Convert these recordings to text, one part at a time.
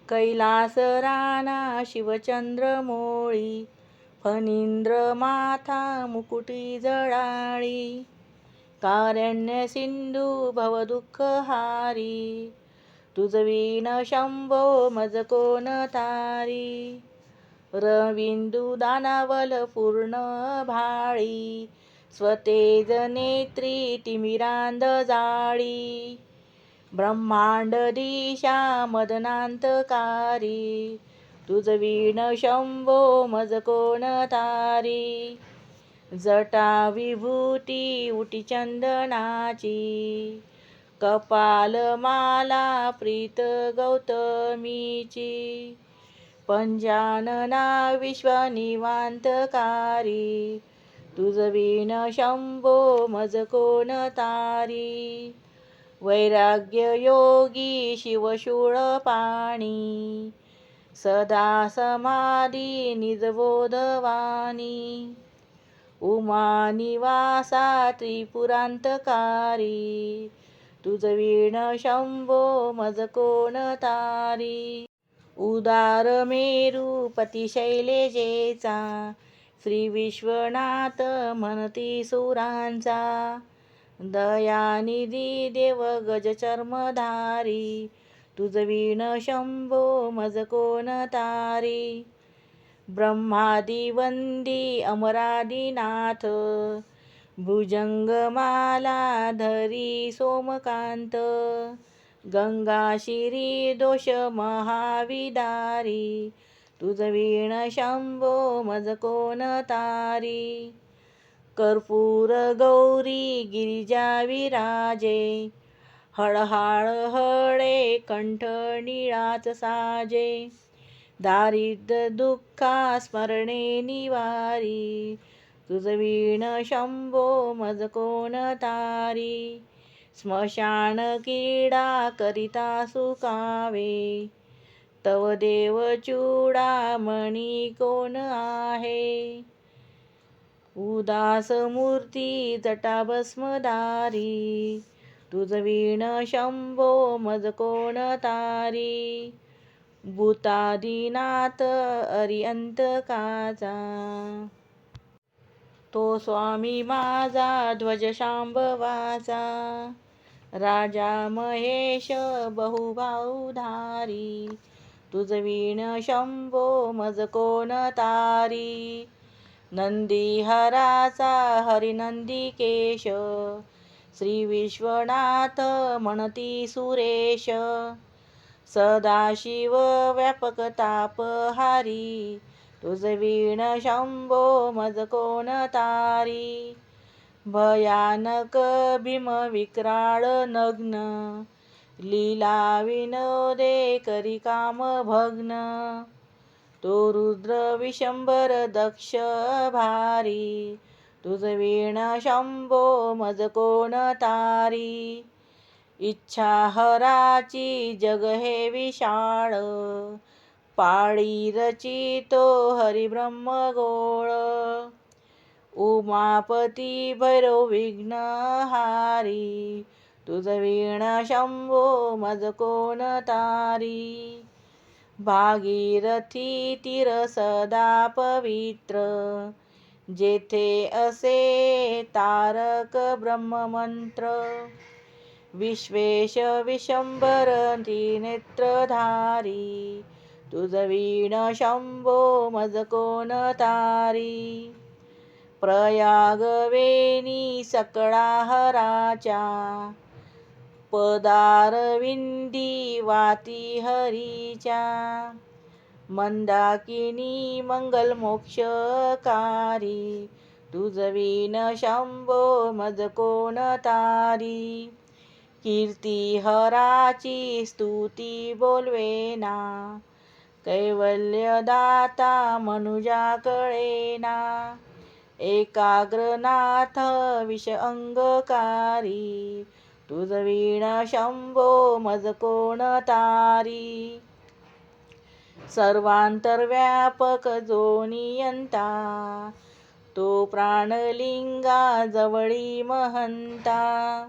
कैलास राणा शिवचंद्रमोळी, फणींद्र माथा मुकुटी जळाळी, कारण्य सिंधू भवदुःखहारी, तुझविण शंभो मज कोण तारी, रविंदू दानावल पूर्ण भाळी, स्वतेज नेत्री तिमिरांध जाळी, ब्रह्मांड दिशा मदनांतकारी, तुझविण शंभो मज कोण तारी, जटा विभूती उटी चंदनाची, कपाल माला प्रीत गौतमीची, पंचानना विश्व निवांतकारी, तुझविण शंभो मज कोण तारी, वैराग्य योगी शिवशूळ पाणी, सदा समाधी निजबोधवाणी, उमा निवासा त्रिपुरांतकारी, तुझविण शंभो मज कोण तारी, उदार मेरुपती शैलेजेचा, श्री विश्वनाथ म्हणती सुरांचा, दयानिधी देव गजचर्मधारी, तुझविण शंभो मज कोण तारी, ब्रह्मादि वंदी अमरादिनाथ, भुजंगमाला धरी सोमकांत, गंगाशिरी दोष महाविदारी, तुझविण शंभो मज कोण तारी, कर्पूर गौरी गिरिजा विराजे, हळहाळ हळे कंठ निळाच साजे, दारिद्र्य दुःखा स्मरणे निवारी, तुझविण शंभो मज कोण तारी, स्मशान क्रीडा करिता सुकावे, तव देव चूडामणी कोण आहे, उदास मूर्ती जटा भस्मधारी, तुझविण शंभो मज कोण तारी, भूतादिनाथ अरिअंतकाचा, तो स्वामी माझा ध्वज शांभवाचा, राजा महेश बहुबाहुधारी, तुझविण शंभो मज कोण तारी, नंदीहराचा हरिनंदिकेश, श्री विश्वनाथ म्हणती सुरेश, सदाशिव व्यापक तापहारी, तुझविण शंभो मज कोण तारी, भयानक भीम विक्राळ नग्न, लीला विनोदे करी काम भग्न, तो रुद्र विशंबर दक्ष भारी, तुझविण शंभो मज कोण तारी, इच्छा हराची जग हे विशाळ, पाळी रचितो हरिब्रह्म गोळ, उमापती भैरव विघ्नहारी, तुझविण शंभो मज कोण तारी, भागीरथी तीर सदा पवित्र, जेथे असे तारक ब्रह्ममंत्र, विश्वेश विशंबर त्रिनेत्रधारी, तुझविण शंभो मज कोण तारी, प्रयागवेणी सकळा हराच्या, पदारविंदी वाती हरीच्या, मंदाकिनी मंगल मोक्षकारी, तुझविण शंभो मज कोण तारी, कीर्ती हराची स्तुती बोलवेना, कैवल्यदाता मनुजा कळेना, एकाग्रनाथ विष अंगकारी, तुझविण शंभो मज कोण तारी, सर्वांतरव्यापक जो नियंता, तो प्राणलिंगा जवळी महंता,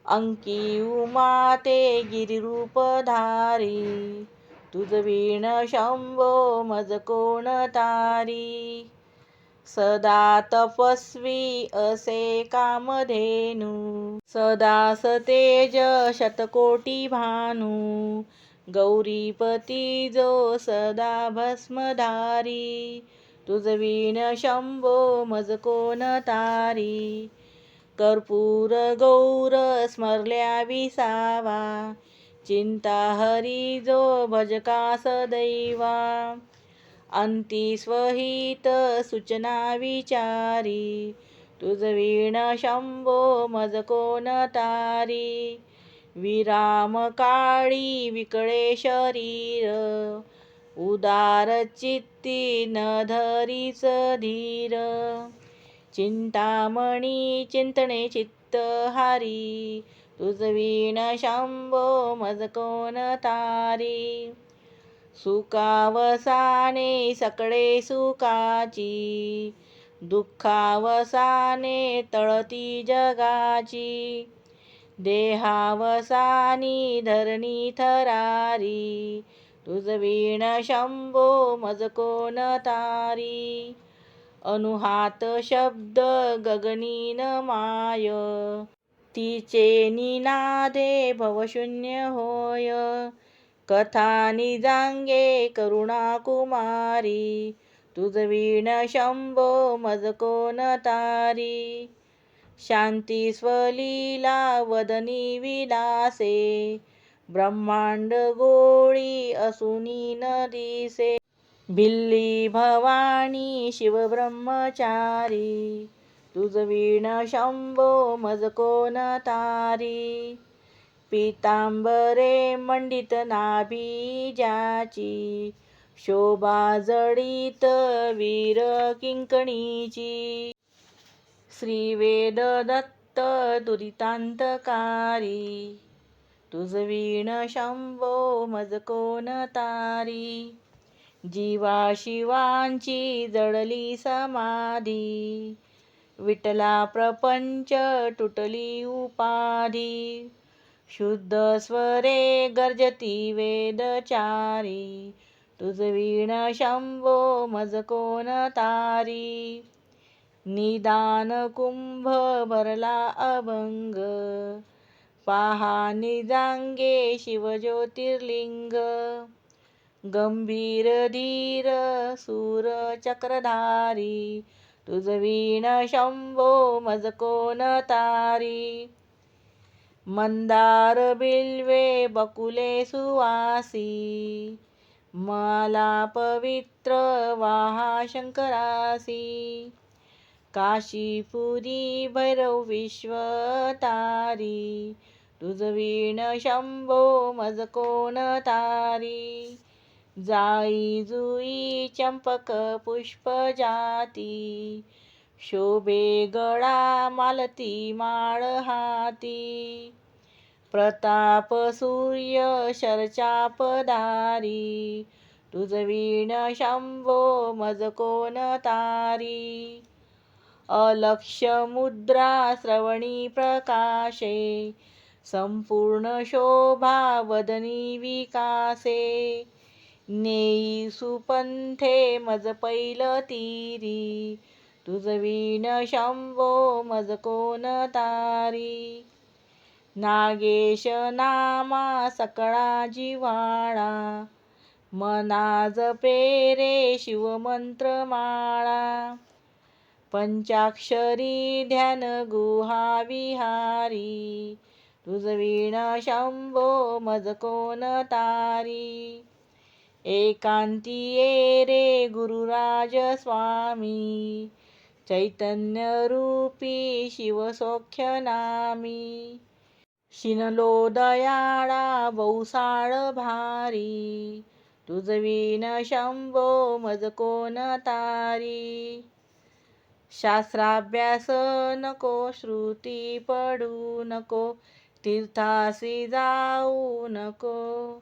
अंकी उमा ते गिरिरूपधारी, तुझ विण शंभो मज कोण तारी. सदा तपस्वी असे कामधेनू, सदा सतेज शतकोटी भानू. गौरीपती जो सदा भस्मधारी, तुझ विण शंभो मज कोण तारी. कर्पूर गौर स्मरल्या विसावा, चिंता हरी जो भजका सदैवा. अंती स्वहित सूचना विचारी, तुझ विण शंभो मज कोण तारी. विराम काळी विकळे शरीर, उदार चित्ती न धरीच धीर. चिंतामणी चिंतणे चित्त हारी, तुझ विण शंभो मज कोण तारी. सुखावसाने सकळे सुखाची, दुःखावसाने तळती जगाची. देहावसानी धरणी थरारी, तुझ विण शंभो मज कोण तारी. अनुहात शब्द गगनीन माय, तिचे निनादे भवशून्य होय. कथा निजांगे करुणा कुमारी, तुझ विण शंभो मज कोण तारी. शांती स्वलीला वदनी विलासे, ब्रह्मांड गोळी असुनी न दिसे. भिल्ली भवानी शिव ब्रह्मचारी, तुझ विण शंभो मज कोण तारी. पीतांबरे मंडित नाभी ज्याची, शोभा जडित वीर किंकणीची. श्रीवेद दत्त दुरितांतकारी, तुझ विण शंभो मज कोण तारी. जीवा शिवांची जडली समाधी, विठला प्रपंच तुटली उपाधी. शुद्ध स्वरे गर्जती वेदचारी, तुझ विण शंभो मज कोण तारी. निदान कुंभ भरला अभंग, पाहा निजांगे शिवज्योतिर्लिंग. गंभीर धीर सूर चक्रधारी, तुझ विण शंभो मज कोण तारी. मंदार बिल्वे बकुले सुवासी, माला पवित्र वाहा शंकरासी. काशीपुरी भैरव विश्वतारी, तुझ विण शंभो मज कोण तारी. जाई जुई चंपक पुष्प जाती, शोभे गळा मालती माळ हाती. प्रताप सूर्य शरचापधारी, तुझ विण शंभो मज कोण तारी. अलक्ष्य मुद्रा श्रवणी प्रकाशे, संपूर्ण शोभा वदनी विकासे. नेई सुपंथे मज पैल तीरी, तुझ विण शंभो मज कोण तारी. नागेश नामा सकळा जिव्हाळा, मना जपे रे शिवमंत्र माळा. पंचाक्षरी ध्यान गुहा विहारी, तुझ विण शंभो मज कोण तारी. एकांती ये रे गुरुराज स्वामी, चैतन्य रूपी शिवसौख्य नामी. शिनलो दयाळा बहुसाळ भारी, तुझ विण शंभो मज कोण तारी. शास्त्राभ्यास नको श्रुती पडू नको, तीर्थासी जाऊ नको.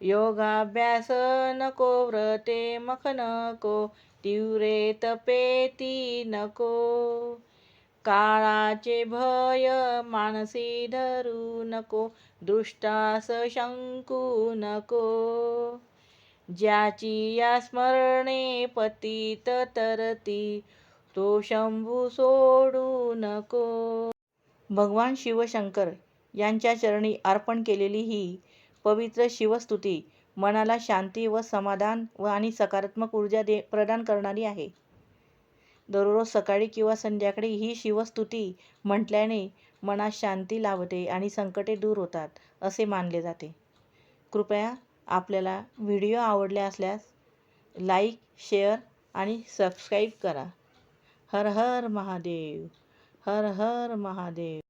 योगाभ्यास नको व्रते मख नको, तीव्रे तपेती नको. काळाचे भय मानसी धरू नको, दृष्टास शंकू नको. ज्याची या स्मरणे पतित तरती, तो शंभू सोडू नको. भगवान शिवशंकर यांच्या चरणी अर्पण केलेली ही पवित्र शिवस्तुती मनाला शांती व समाधान आणि सकारात्मक ऊर्जा प्रदान करणारी आहे. दररोज सकाळी किंवा संध्याकाळी ही शिवस्तुती म्हटल्याने मनात शांती लाभते आणि संकटे दूर होतात असे मानले जाते. कृपया आपल्याला व्हिडिओ आवडले असल्यास लाईक, शेअर आणि सबस्क्राईब करा. हर हर महादेव. हर हर महादेव.